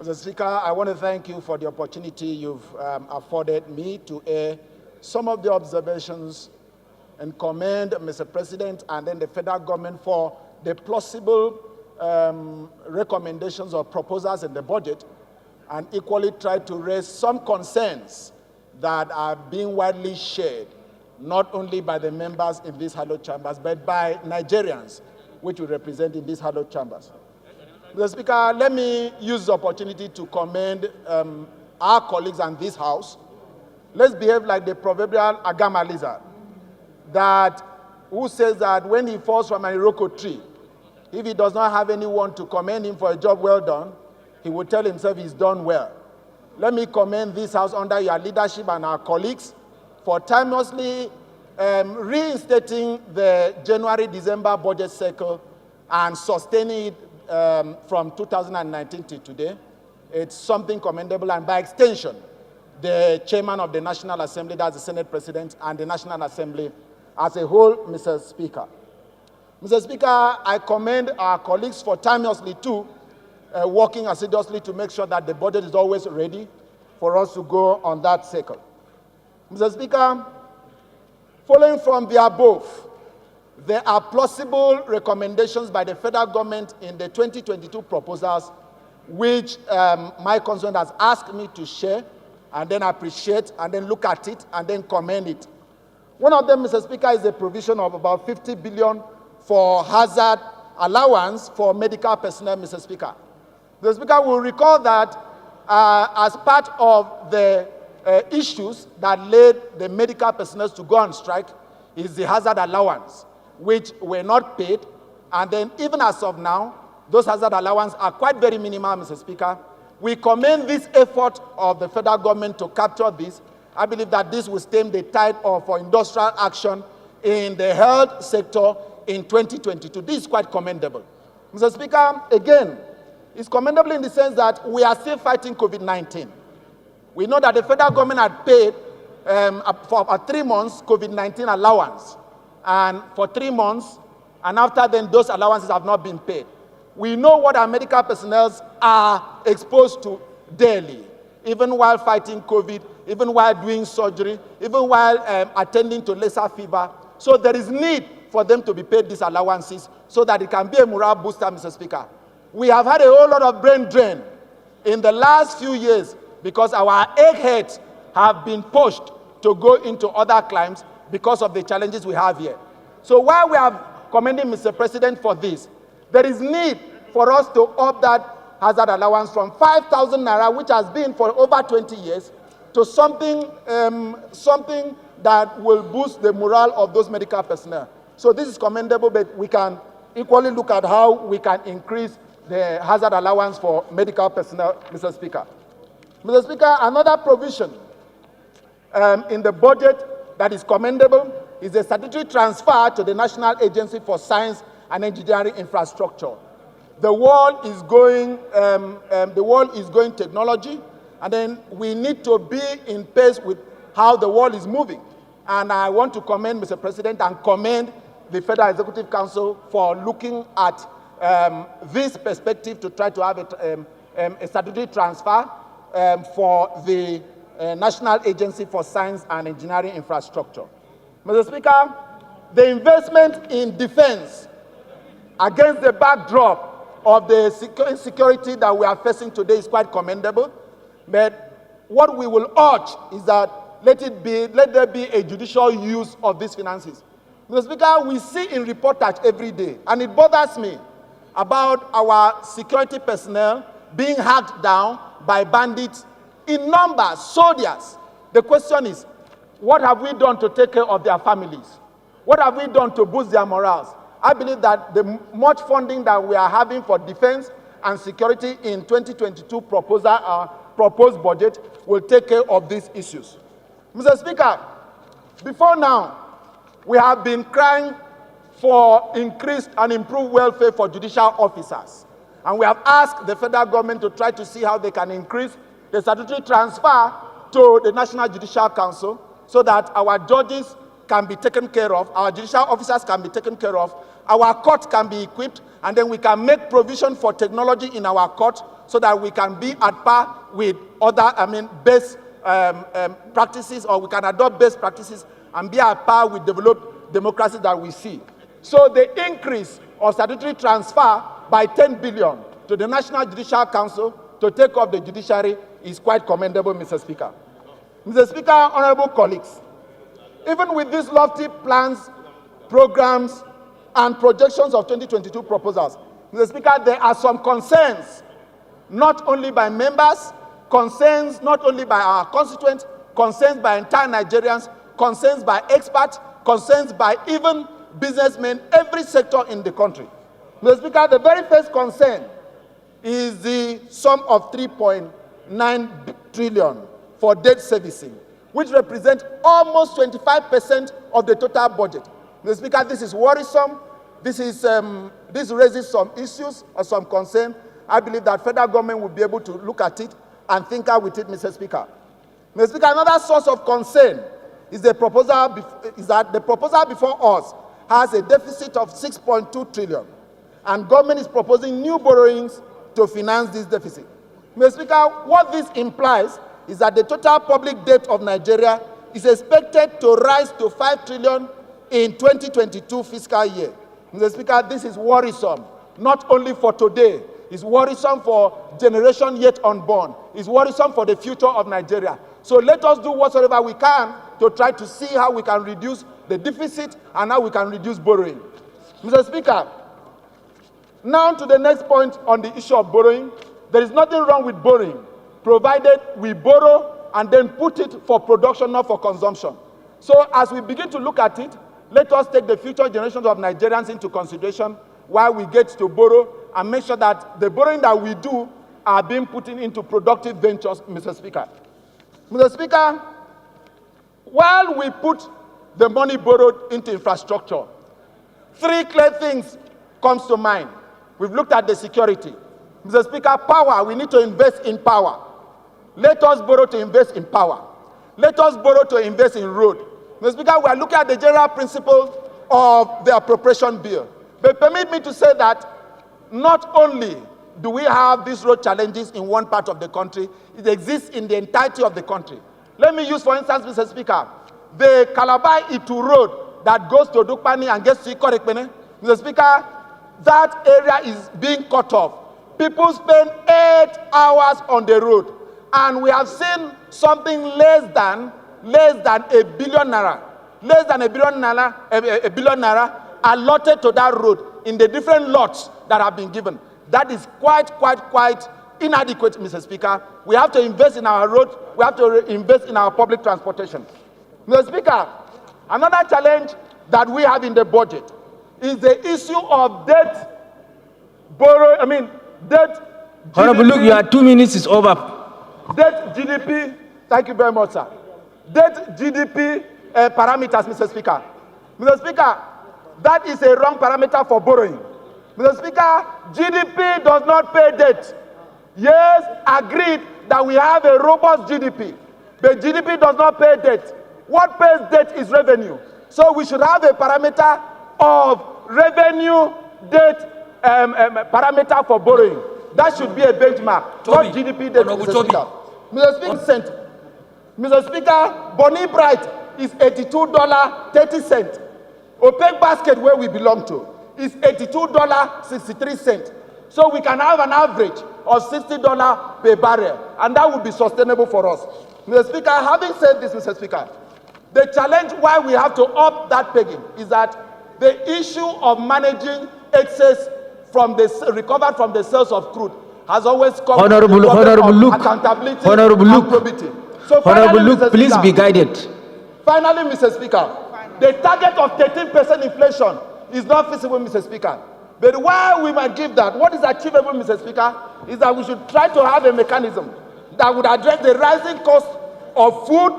Mr. Speaker, I want to thank you for the opportunity you've afforded me to air some of the observations and commend Mr. President and then the federal government for the plausible recommendations or proposals in the budget, and equally try to raise some concerns that are being widely shared, not only by the members in these hallowed chambers, but by Nigerians, which we represent in these hallowed chambers. Mr. Speaker, let me use the opportunity to commend our colleagues in this House. Let's behave like the proverbial Agama lizard, who says that when he falls from an Iroko tree, if he does not have anyone to commend him for a job well done, he will tell himself he's done well. Let me commend this House under your leadership and our colleagues for timelessly reinstating the January-December budget cycle and sustaining it from 2019 to today. It's something commendable, and by extension, the chairman of the National Assembly, that's the Senate President, and the National Assembly as a whole, Mr. Speaker. Mr. Speaker, I commend our colleagues for timelessly too, working assiduously to make sure that the budget is always ready for us to go on that cycle. Mr. Speaker, following from the above, there are plausible recommendations by the federal government in the 2022 proposals, which my constituent has asked me to share, and then appreciate, and then look at it, and then commend it. One of them, Mr. Speaker, is a provision of about 50 billion for hazard allowance for medical personnel, Mr. Speaker. Mr. Speaker, will recall that as part of the issues that led the medical personnel to go on strike is the hazard allowance, which were not paid. And then even as of now, those hazard allowances are quite very minimal, Mr. Speaker. We commend this effort of the federal government to capture this. I believe that this will stem the tide for industrial action in the health sector in 2022. This is quite commendable. Mr. Speaker, again, it's commendable in the sense that we are still fighting COVID-19. We know that the federal government had paid for 3 months COVID-19 allowance, and for 3 months, and after then those allowances have not been paid. We know what our medical personnel are exposed to daily, even while fighting COVID, even while doing surgery, even while attending to lesser fever. So there is need for them to be paid these allowances so that it can be a morale booster, Mr. Speaker. We have had a whole lot of brain drain in the last few years because our eggheads have been pushed to go into other climes because of the challenges we have here. So while we are commending Mr. President for this, there is need for us to up that hazard allowance from 5,000 naira, which has been for over 20 years, to something that will boost the morale of those medical personnel. So this is commendable, but we can equally look at how we can increase the hazard allowance for medical personnel, Mr. Speaker. Mr. Speaker, another provision in the budget that is commendable is a statutory transfer to the National Agency for Science and Engineering Infrastructure. The world is going technology, and then we need to be in pace with how the world is moving. And I want to commend Mr. President and commend the Federal Executive Council for looking at this perspective to try to have a statutory transfer for the National Agency for Science and Engineering Infrastructure. Mr. Speaker, the investment in defense against the backdrop of the insecurity that we are facing today is quite commendable. But what we will urge is that let there be a judicial use of these finances. Mr. Speaker, we see in reportage every day, and it bothers me, about our security personnel being hacked down by bandits in numbers, soldiers. The question is, what have we done to take care of their families? What have we done to boost their morals? I believe that the much funding that we are having for defense and security in 2022 proposed budget will take care of these issues. Mr. Speaker, before now, we have been crying for increased and improved welfare for judicial officers. And we have asked the federal government to try to see how they can increase the statutory transfer to the National Judicial Council so that our judges can be taken care of, our judicial officers can be taken care of, our courts can be equipped, and then we can make provision for technology in our court so that we can be at par with other, best practices, or we can adopt best practices and be at par with developed democracies that we see. So the increase of statutory transfer by 10 billion to the National Judicial Council to take up the judiciary is quite commendable, Mr. Speaker. Mr. Speaker, honorable colleagues, even with these lofty plans, programs, and projections of 2022 proposals, Mr. Speaker, there are some concerns, not only by members, concerns not only by our constituents, concerns by entire Nigerians, concerns by experts, concerns by even businessmen, every sector in the country. Mr. Speaker, the very first concern is the sum of 3.9 trillion for debt servicing, which represents almost 25% of the total budget. Mr. Speaker, this is worrisome. This raises some issues or some concern. I believe that federal government will be able to look at it and think out with it, Mr. Speaker. Mr. Speaker, another source of concern is that the proposal before us has a deficit of 6.2 trillion, and government is proposing new borrowings to finance this deficit. Mr. Speaker, what this implies is that the total public debt of Nigeria is expected to rise to 5 trillion in 2022 fiscal year. Mr. Speaker, this is worrisome, not only for today, it's worrisome for generation yet unborn, it's worrisome for the future of Nigeria. So let us do whatsoever we can to try to see how we can reduce the deficit and how we can reduce borrowing. Mr. Speaker, now to the next point on the issue of borrowing. There is nothing wrong with borrowing, provided we borrow and then put it for production, not for consumption. So as we begin to look at it, let us take the future generations of Nigerians into consideration while we get to borrow, and make sure that the borrowing that we do are being put into productive ventures, Mr. Speaker. Mr. Speaker, while we put the money borrowed into infrastructure, three clear things comes to mind. We've looked at the security. Mr. Speaker, power, we need to invest in power. Let us borrow to invest in power. Let us borrow to invest in road. Mr. Speaker, we are looking at the general principle of the Appropriation Bill. But permit me to say that not only do we have these road challenges in one part of the country, it exists in the entirety of the country. Let me use, for instance, Mr. Speaker, the Calabar-Itu road that goes to Dukpani and gets to Ikorekpene. Mr. Speaker, that area is being cut off. People spend 8 hours on the road, and we have seen something less than $1 billion naira allotted to that road in the different lots that have been given. That is quite inadequate, Mr. Speaker. We have to invest in our roads. We have to invest in our public transportation. Mr. Speaker, another challenge that we have in the budget is the issue of debt Honorable, look, your 2 minutes is over. Debt GDP, thank you very much, sir. Debt GDP parameters, Mr. Speaker. Mr. Speaker, that is a wrong parameter for borrowing. Mr. Speaker, GDP does not pay debt. Yes, agreed that we have a robust GDP, but GDP does not pay debt. What pays debt is revenue. So we should have a parameter of revenue debt parameter for borrowing. That should be a benchmark, not GDP debt, Mr. Speaker. Mr. Speaker, Bonnie Bright is $82.30. OPEC basket, where we belong to, is $82.63. So we can have an average of $60 per barrel, and that would be sustainable for us. Mr. Speaker, having said this, Mr. Speaker, the challenge why we have to up that pegging is that the issue of managing excess recovered from the sales of crude has always come Honorable Luke, accountability Honorable and Luke, probity. So Honorable finally, Luke, please be guided. Finally, Mr. Speaker, the target of 13% inflation is not feasible, Mr. Speaker. But why we might give that, what is achievable, Mr. Speaker, is that we should try to have a mechanism that would address the rising cost of food,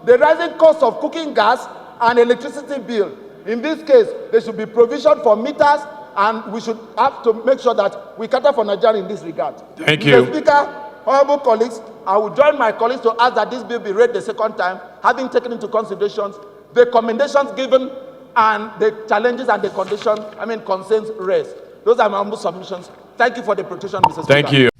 the rising cost of cooking gas, and electricity bill. In this case, there should be provision for meters, and we should have to make sure that we cater for Nigeria in this regard. Thank you. Mr. Speaker, honorable colleagues, I will join my colleagues to ask that this bill be read the second time, having taken into consideration the commendations given and the challenges and the concerns raised. Those are my humble submissions. Thank you for the protection, Mr. Speaker. Thank you.